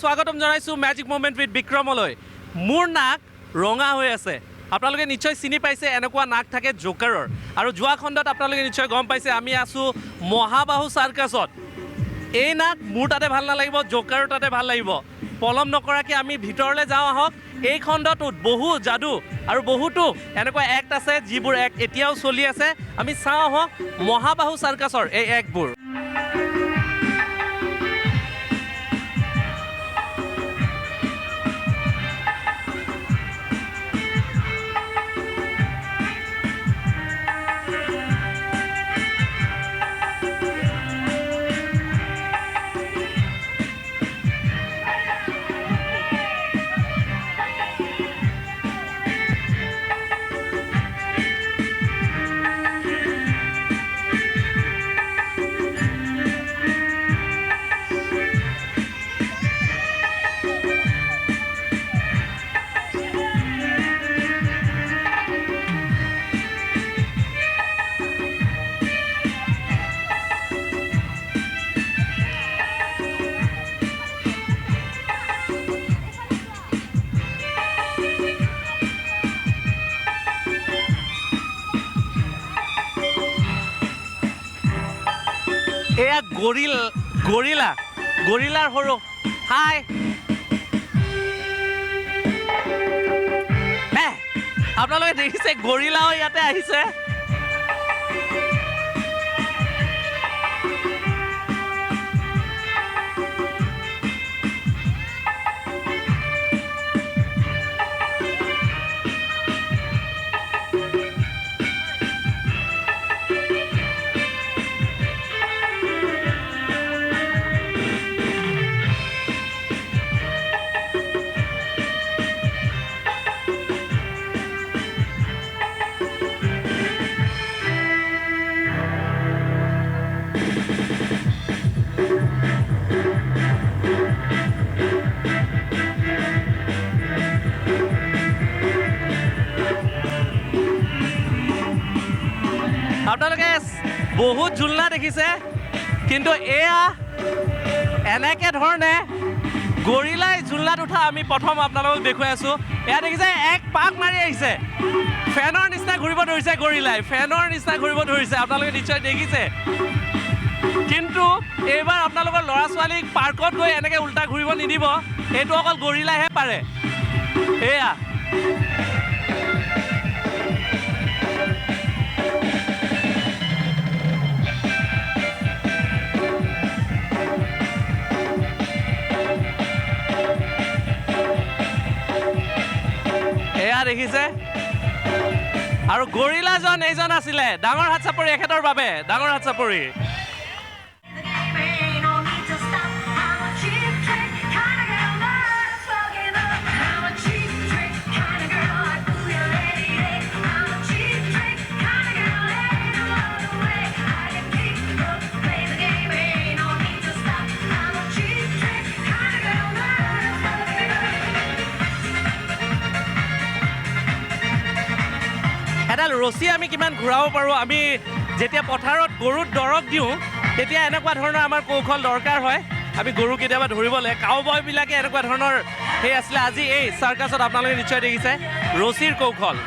স্বাগতম জনাইছোঁ magic movement with বিক্ৰমলৈ। মোৰ নাক ৰঙা হৈ আছে। আপোনালোকে নিশ্চয় চিনি পাইছে, এনেকুৱা নাক থাকে জোকাৰৰ। আৰু যোৱা খণ্ডত আপোনালোকে নিশ্চয় গম পাইছে আমি আছোঁ মহাবাহু চাৰ্কাছত। এই নাক মোৰ তাতে ভাল নালাগিব, জোকাৰৰ তাতে ভাল লাগিব। পলম নকৰাকৈ আমি ভিতৰলৈ যাওঁ আহক। এই খণ্ডটোত বহু যাদু আৰু বহুতো এনেকুৱা এক্ট আছে যিবোৰ এক্ট এতিয়াও চলি আছে। আমি চাওঁ আহক মহাবাহু চাৰ্কাছৰ এই এক্টবোৰ। এয়া গৰিলাৰ সৰু হাই আপোনালোকে দেখিছে গৰিলাও ইয়াতে আহিছে। আপোনালোকে বহুত ঝুলনা দেখিছে, কিন্তু এয়া এনেকে ধৰণে গৰিলাই ঝুলনাত উঠা আমি প্ৰথম আপোনালোকক দেখুৱাই আছোঁ। এয়া দেখিছে এক পাক মাৰি আহিছে, ফেনৰ নিচিনা ঘূৰিব ধৰিছে গৰিলাই, ফেনৰ নিচিনা ঘূৰিব ধৰিছে। আপোনালোকে নিশ্চয় দেখিছে। কিন্তু এইবাৰ আপোনালোকৰ ল'ৰা ছোৱালীক পাৰ্কত গৈ এনেকৈ উল্টা ঘূৰিব নিদিব, এইটো অকল গৰিলাইহে পাৰে। এয়া দেখিছে। আৰু গৰিলাজন এইজন আছিলে। ডাঙৰ হাত চাপৰি এখেতৰ বাবে, ডাঙৰ হাত চাপৰি। এডাল ৰছী আমি কিমান ঘূৰাব পাৰোঁ। আমি যেতিয়া পথাৰত গৰুত দৰৱ দিওঁ তেতিয়া এনেকুৱা ধৰণৰ আমাৰ কৌশল দৰকাৰ হয়। আমি গৰু কেতিয়াবা ধৰিবলৈ কাউবয়বিলাকে এনেকুৱা ধৰণৰ সেই আছিলে। আজি এই চাৰ্কাছত আপোনালোকে নিশ্চয় দেখিছে ৰছীৰ কৌশল।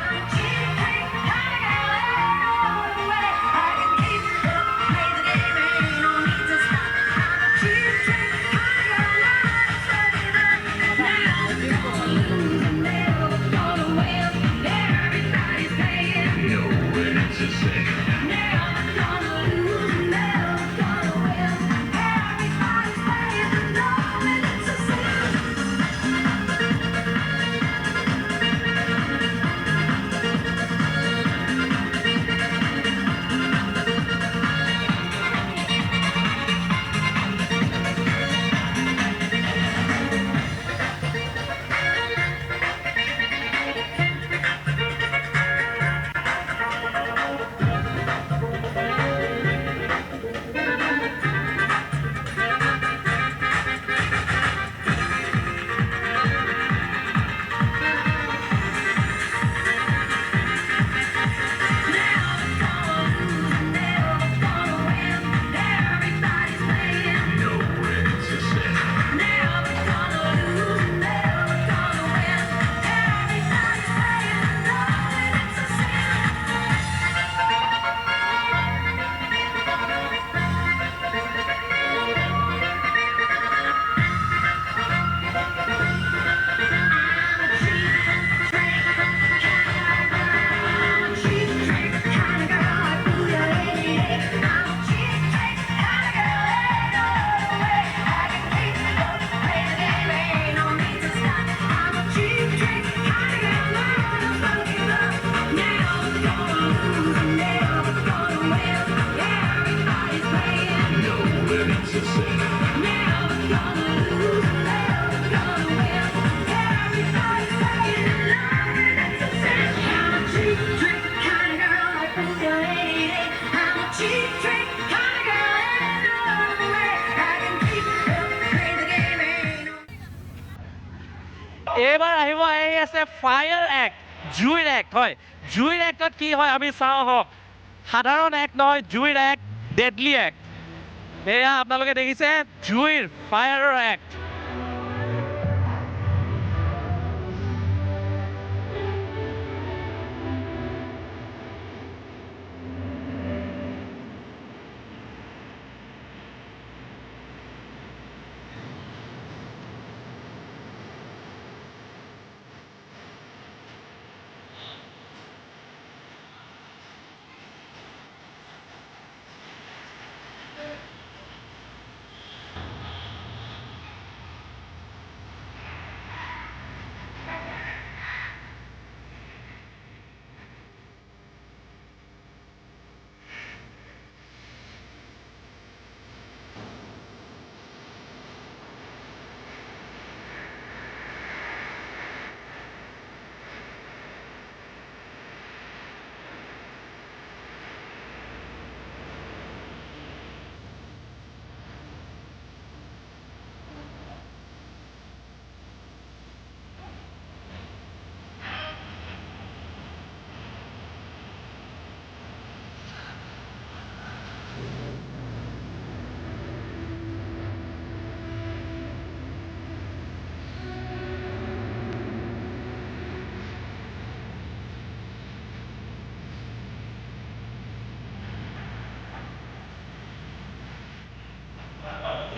এইবাৰ আহি আছে ফায়াৰ এক্ট, জুইৰ এক্ট হয়। জুইৰ এক্টত কি হয় আমি চাওঁ আহক। সাধাৰণ এক্ট নহয়, জুইৰ এক্ট, ডেডলি এক্ট। এয়া আপোনালোকে দেখিছে জুইৰ ফায়াৰৰ এক্ট।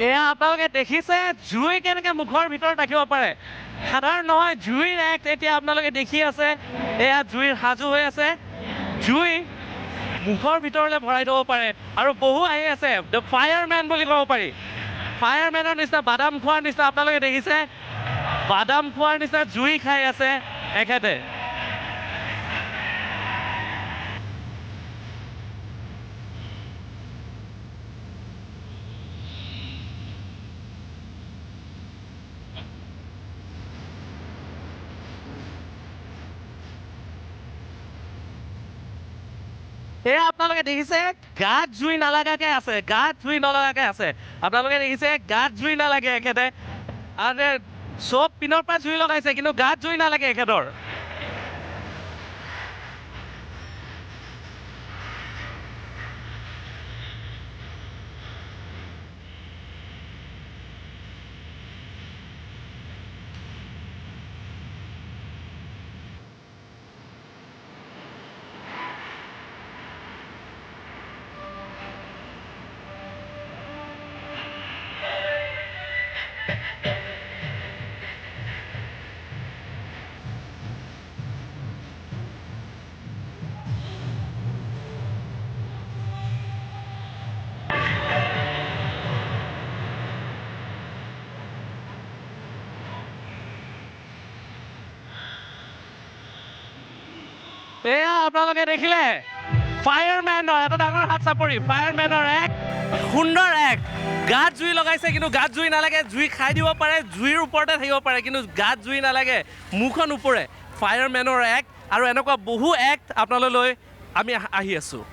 এয়া আপোনালোকে দেখিছে জুই কেনেকৈ মুখৰ ভিতৰত ৰাখিব পাৰে। সাধাৰণ নহয়, জুইৰ এক্ট এতিয়া আপোনালোকে দেখি আছে। এয়া জুইৰ সাজু হৈ আছে। জুই মুখৰ ভিতৰলৈ ভৰাই থ'ব পাৰে আৰু বহু আহি আছে। দ্য ফায়াৰমেন বুলি ক'ব পাৰি। ফায়াৰমেনৰ নিচিনা বাদাম খোৱাৰ নিচিনা আপোনালোকে দেখিছে, বাদাম খোৱাৰ নিচিনা জুই খাই আছে এখেতে। এয়া আপোনালোকে দেখিছে গাত জুই নালাগাকৈ আছে, গাত জুই নলগাকৈ আছে। আপোনালোকে দেখিছে গাত জুই নালাগে এখেতে। আৰু চব পিনৰ পৰা জুই লগাইছে কিন্তু গাত জুই নালাগে এখেতৰ। এয়া আপোনালোকে দেখিলে ফায়াৰমেনৰ এটা ডাঙৰ হাত চাপৰি। ফায়াৰমেনৰ এক সুন্দৰ এক। গাত জুই লগাইছে কিন্তু গাত জুই নালাগে। জুই খাই দিব পাৰে, জুইৰ ওপৰতে থাকিব পাৰে কিন্তু গাত জুই নালাগে, মুখখন ওপৰে। ফায়াৰমেনৰ এক্ট আৰু এনেকুৱা বহু এক্ট আপোনালোকলৈ আমি আহি আছোঁ।